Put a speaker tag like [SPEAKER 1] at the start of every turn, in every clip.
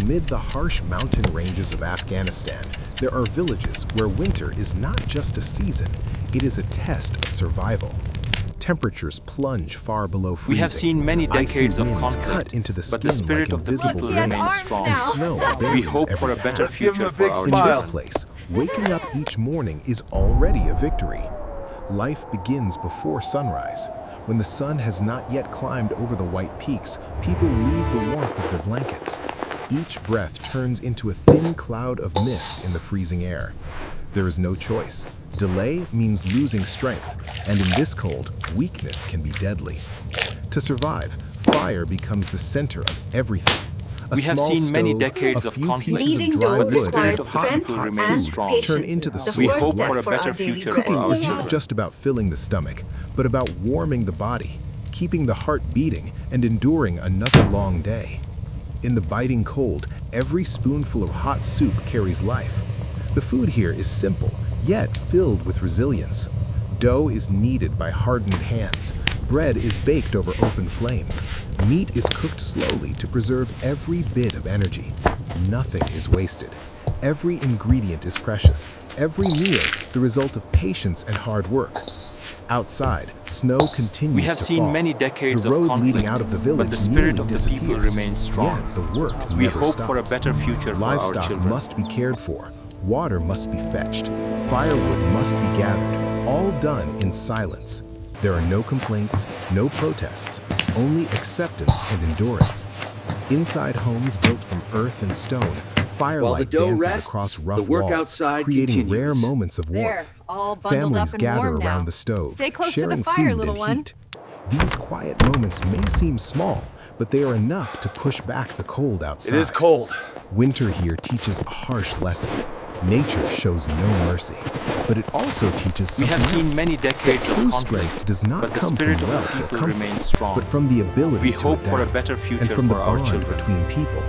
[SPEAKER 1] Amid the harsh mountain ranges of Afghanistan, there are villages where winter is not just a season, it is a test of survival. Temperatures plunge far below freezing.
[SPEAKER 2] We have seen many decades of
[SPEAKER 1] Icy winds
[SPEAKER 2] conflict,
[SPEAKER 1] cut into the
[SPEAKER 2] but the
[SPEAKER 1] skin
[SPEAKER 2] spirit
[SPEAKER 1] like
[SPEAKER 2] of the
[SPEAKER 1] invisible
[SPEAKER 2] people
[SPEAKER 3] Look, he has
[SPEAKER 2] remains
[SPEAKER 3] arms
[SPEAKER 2] strong.
[SPEAKER 1] and
[SPEAKER 3] now.
[SPEAKER 1] snow
[SPEAKER 2] We
[SPEAKER 1] buries
[SPEAKER 2] hope for a
[SPEAKER 1] every
[SPEAKER 2] better
[SPEAKER 1] path.
[SPEAKER 2] future for our
[SPEAKER 1] In this
[SPEAKER 2] children.
[SPEAKER 1] place, waking up each morning is already a victory. Life begins before sunrise. When the sun has not yet climbed over the white peaks, people leave the warmth of their blankets. Each breath turns into a thin cloud of mist in the freezing air. There is no choice. Delay means losing strength, and in this cold, weakness can be deadly. To survive, fire becomes the center of everything. A
[SPEAKER 2] We have
[SPEAKER 1] small
[SPEAKER 2] seen many
[SPEAKER 1] stove,
[SPEAKER 2] decades
[SPEAKER 1] a
[SPEAKER 2] of
[SPEAKER 1] few
[SPEAKER 2] conflict,
[SPEAKER 1] pieces of
[SPEAKER 3] Eating
[SPEAKER 1] dry
[SPEAKER 3] dough
[SPEAKER 2] but the
[SPEAKER 1] wood,
[SPEAKER 2] spirit
[SPEAKER 3] requires
[SPEAKER 2] of the
[SPEAKER 3] strength
[SPEAKER 2] people
[SPEAKER 1] hot
[SPEAKER 2] remains
[SPEAKER 3] and
[SPEAKER 2] strong.
[SPEAKER 3] patience.
[SPEAKER 1] turn into the
[SPEAKER 3] The
[SPEAKER 2] We
[SPEAKER 1] source
[SPEAKER 3] first
[SPEAKER 1] of
[SPEAKER 2] hope for a
[SPEAKER 3] step
[SPEAKER 1] life.
[SPEAKER 2] better
[SPEAKER 3] our daily
[SPEAKER 2] future for
[SPEAKER 1] Cooking
[SPEAKER 2] our
[SPEAKER 1] is
[SPEAKER 3] cooking.
[SPEAKER 1] not
[SPEAKER 2] children.
[SPEAKER 1] just about filling the stomach, but about warming the body, keeping the heart beating, and enduring another long day. In the biting cold, every spoonful of hot soup carries life. The food here is simple, yet filled with resilience. Dough is kneaded by hardened hands. Bread is baked over open flames. Meat is cooked slowly to preserve every bit of energy. Nothing is wasted. Every ingredient is precious. Every meal, the result of patience and hard work. Outside, snow continues
[SPEAKER 2] We have
[SPEAKER 1] to
[SPEAKER 2] seen
[SPEAKER 1] fall.
[SPEAKER 2] many decades
[SPEAKER 1] The
[SPEAKER 2] of
[SPEAKER 1] road
[SPEAKER 2] conflict,
[SPEAKER 1] leading out of the
[SPEAKER 2] but
[SPEAKER 1] village
[SPEAKER 2] the spirit
[SPEAKER 1] nearly
[SPEAKER 2] of the people
[SPEAKER 1] disappears.
[SPEAKER 2] remains strong.
[SPEAKER 1] Yet the work
[SPEAKER 2] We
[SPEAKER 1] never
[SPEAKER 2] hope
[SPEAKER 1] stops.
[SPEAKER 2] for a better future for our
[SPEAKER 1] Livestock
[SPEAKER 2] children.
[SPEAKER 1] must be cared for. Water must be fetched. Firewood must be gathered. All done in silence. There are no complaints, no protests, only acceptance and endurance. Inside homes built from earth and stone,
[SPEAKER 4] While the
[SPEAKER 1] firelight
[SPEAKER 4] dough
[SPEAKER 1] dances
[SPEAKER 4] rests,
[SPEAKER 1] across rough
[SPEAKER 4] the work
[SPEAKER 1] walls,
[SPEAKER 4] outside
[SPEAKER 1] creating
[SPEAKER 4] continues.
[SPEAKER 1] rare moments of
[SPEAKER 3] There,
[SPEAKER 1] warmth.
[SPEAKER 3] all bundled
[SPEAKER 1] Families
[SPEAKER 3] up and
[SPEAKER 1] gather
[SPEAKER 3] warm
[SPEAKER 1] around
[SPEAKER 3] now.
[SPEAKER 1] the stove,
[SPEAKER 3] Stay close to the
[SPEAKER 1] sharing
[SPEAKER 3] fire,
[SPEAKER 1] food
[SPEAKER 3] little
[SPEAKER 1] and
[SPEAKER 3] one.
[SPEAKER 1] heat. These quiet moments may seem small, but they are enough to push back the cold outside.
[SPEAKER 5] It is cold.
[SPEAKER 1] Winter here teaches a harsh lesson. Nature shows no mercy, but it also teaches
[SPEAKER 2] We
[SPEAKER 1] something
[SPEAKER 2] have seen
[SPEAKER 1] else.
[SPEAKER 2] many decades
[SPEAKER 1] True
[SPEAKER 2] of
[SPEAKER 1] strength
[SPEAKER 2] conflict,
[SPEAKER 1] does not
[SPEAKER 2] but the
[SPEAKER 1] come
[SPEAKER 2] spirit
[SPEAKER 1] from
[SPEAKER 2] of the
[SPEAKER 1] wealth or
[SPEAKER 2] people
[SPEAKER 1] comfort,
[SPEAKER 2] remains strong.
[SPEAKER 1] but from the ability
[SPEAKER 2] We
[SPEAKER 1] to
[SPEAKER 2] hope for a
[SPEAKER 1] adapt,
[SPEAKER 2] better
[SPEAKER 1] and
[SPEAKER 2] future
[SPEAKER 1] from the
[SPEAKER 2] for our
[SPEAKER 1] bond
[SPEAKER 2] children.
[SPEAKER 1] between people.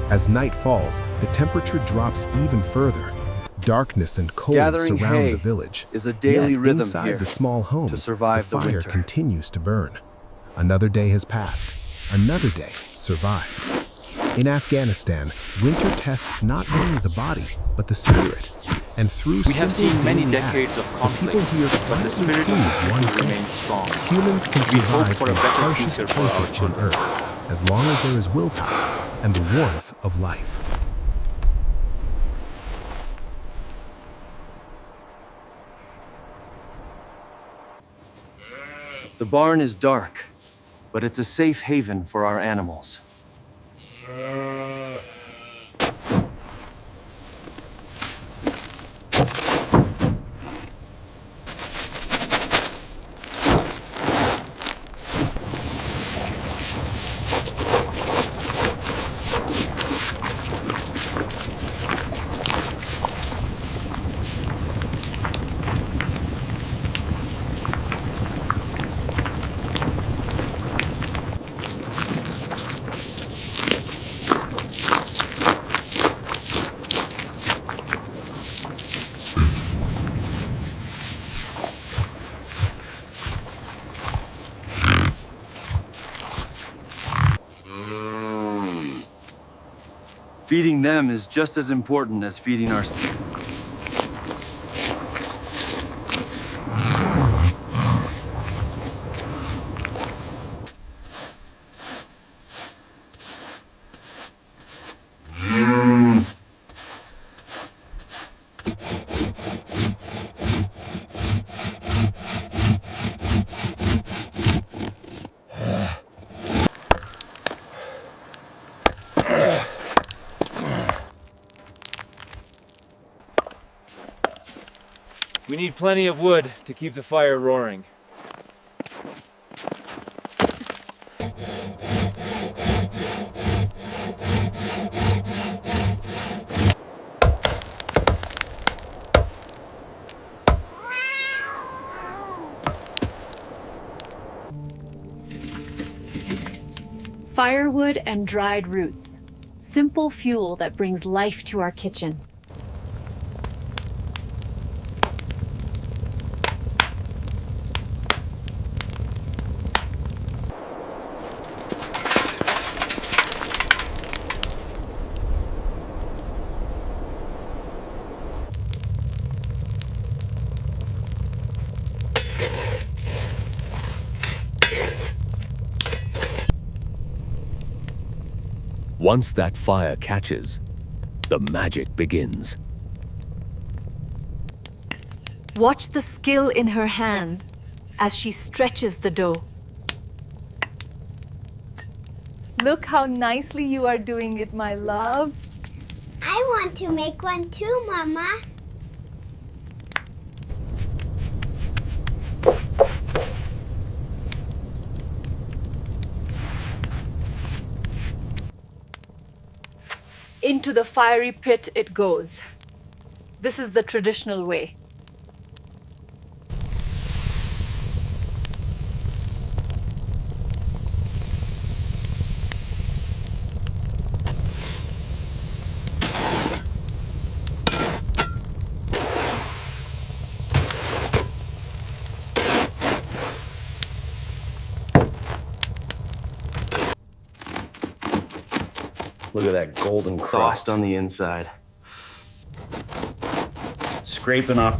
[SPEAKER 1] As night falls, the temperature drops even further. Darkness and cold
[SPEAKER 5] Gathering
[SPEAKER 1] surround
[SPEAKER 5] hay
[SPEAKER 1] the village.
[SPEAKER 5] is a daily
[SPEAKER 1] Yet
[SPEAKER 5] rhythm
[SPEAKER 1] inside
[SPEAKER 5] here
[SPEAKER 1] the small homes,
[SPEAKER 5] to survive
[SPEAKER 1] the
[SPEAKER 5] the
[SPEAKER 1] fire
[SPEAKER 5] winter.
[SPEAKER 1] continues to burn. Another day has passed. Another day survived. In Afghanistan, winter tests not only the body, but the spirit. And through
[SPEAKER 2] We have
[SPEAKER 1] simple
[SPEAKER 2] seen many
[SPEAKER 1] daily
[SPEAKER 2] decades
[SPEAKER 1] acts,
[SPEAKER 2] of
[SPEAKER 1] the
[SPEAKER 2] conflict,
[SPEAKER 1] people here
[SPEAKER 2] but the
[SPEAKER 1] quietly
[SPEAKER 2] spirit of the
[SPEAKER 1] prove one
[SPEAKER 2] people
[SPEAKER 1] thing.
[SPEAKER 2] remains strong.
[SPEAKER 1] Humans can
[SPEAKER 2] We hope
[SPEAKER 1] survive
[SPEAKER 2] for a
[SPEAKER 1] in the
[SPEAKER 2] better
[SPEAKER 1] harshest
[SPEAKER 2] future for our
[SPEAKER 1] places on
[SPEAKER 2] children.
[SPEAKER 1] Earth, as long as there is willpower and the warmth of life.
[SPEAKER 5] The barn is dark, but it's a safe haven for our animals. Feeding them is just as important as feeding our...
[SPEAKER 6] We need plenty of wood to keep the fire roaring.
[SPEAKER 3] Firewood and dried roots. Simple fuel that brings life to our kitchen.
[SPEAKER 4] Once that fire catches, the magic begins.
[SPEAKER 3] Watch the skill in her hands as she stretches the dough. Look how nicely you are doing it, my love.
[SPEAKER 7] I want to make one too, Mama.
[SPEAKER 3] Into the fiery pit it goes. This is the traditional way.
[SPEAKER 5] Look at that golden crust on the inside.
[SPEAKER 8] Scraping off.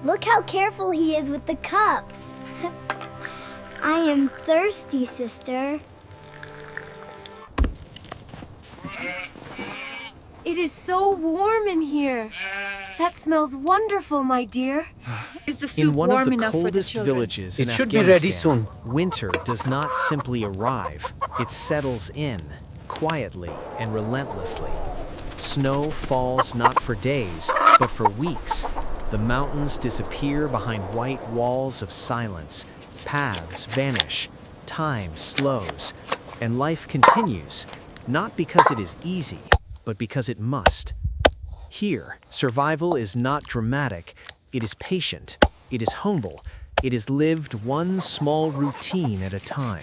[SPEAKER 7] Look how careful he is with the cups. I am thirsty, sister.
[SPEAKER 3] It is so warm in here. That smells wonderful, my dear. Is the soup
[SPEAKER 9] In one of
[SPEAKER 3] warm
[SPEAKER 9] the
[SPEAKER 3] enough for the
[SPEAKER 9] coldest
[SPEAKER 3] children?
[SPEAKER 9] villages
[SPEAKER 6] It
[SPEAKER 9] in
[SPEAKER 6] should be
[SPEAKER 9] Afghanistan,
[SPEAKER 6] ready soon.
[SPEAKER 9] winter does not simply arrive. It settles in, quietly and relentlessly. Snow falls not for days, but for weeks. The mountains disappear behind white walls of silence. Paths vanish. Time slows. And life continues, not because it is easy, but because it must. Here, survival is not dramatic, it is patient, it is humble, it is lived one small routine at a time.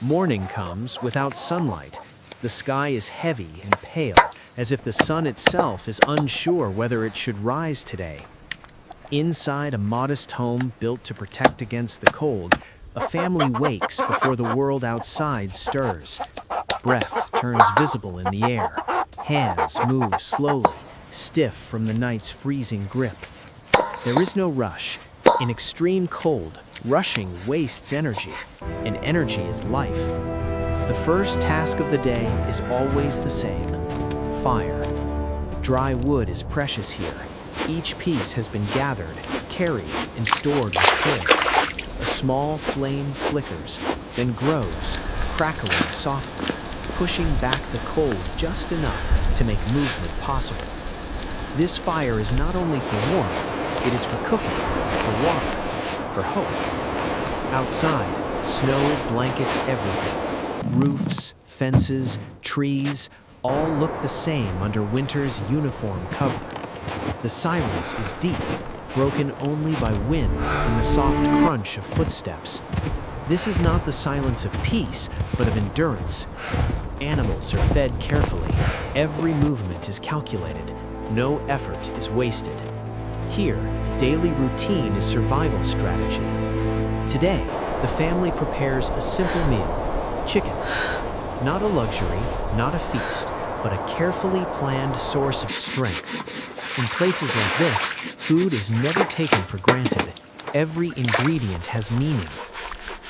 [SPEAKER 9] Morning comes without sunlight. The sky is heavy and pale, as if the sun itself is unsure whether it should rise today. Inside a modest home built to protect against the cold, a family wakes before the world outside stirs. Breath turns visible in the air. Hands move slowly, stiff from the night's freezing grip. There is no rush. In extreme cold, rushing wastes energy, and energy is life. The first task of the day is always the same: fire. Dry wood is precious here. Each piece has been gathered, carried, and stored with care. A small flame flickers, then grows, crackling softly, pushing back the cold just enough to make movement possible. This fire is not only for warmth, it is for cooking, for water, for hope. Outside, snow blankets everything. Roofs, fences, trees, all look the same under winter's uniform cover. The silence is deep, broken only by wind and the soft crunch of footsteps. This is not the silence of peace, but of endurance. Animals are fed carefully. Every movement is calculated. No effort is wasted. Here, daily routine is survival strategy. Today, the family prepares a simple meal: chicken. Not a luxury, not a feast, but a carefully planned source of strength. In places like this, food is never taken for granted. Every ingredient has meaning.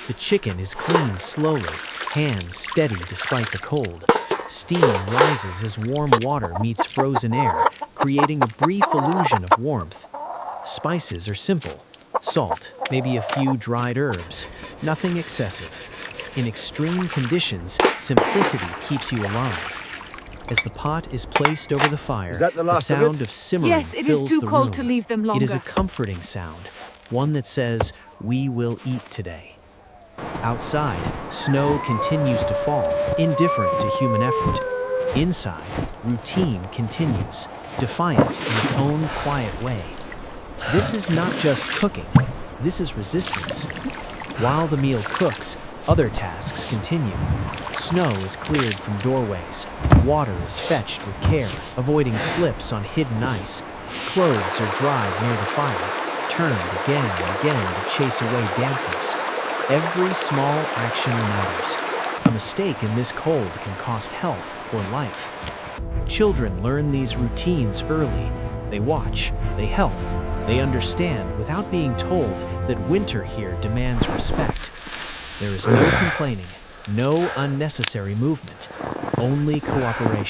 [SPEAKER 9] The chicken is cleaned slowly, hands steady despite the cold. Steam rises as warm water meets frozen air, creating a brief illusion of warmth. Spices are simple: salt, maybe a few dried herbs, nothing excessive. In extreme conditions, simplicity keeps you alive. As the pot is placed over the fire, the sound of simmering
[SPEAKER 3] Yes, it is
[SPEAKER 9] fills
[SPEAKER 3] too
[SPEAKER 9] the
[SPEAKER 3] cold
[SPEAKER 9] room.
[SPEAKER 3] to leave them
[SPEAKER 9] It is a
[SPEAKER 3] longer.
[SPEAKER 9] comforting sound, one that says, "We will eat today." Outside, snow continues to fall, indifferent to human effort. Inside, routine continues, defiant in its own quiet way. This is not just cooking, this is resistance. While the meal cooks, other tasks continue. Snow is cleared from doorways. Water is fetched with care, avoiding slips on hidden ice. Clothes are dried near the fire, turned again and again to chase away dampness. Every small action matters. A mistake in this cold can cost health or life. Children learn these routines early. They watch, they help, they understand without being told that winter here demands respect. There is no complaining, no unnecessary movement, only cooperation.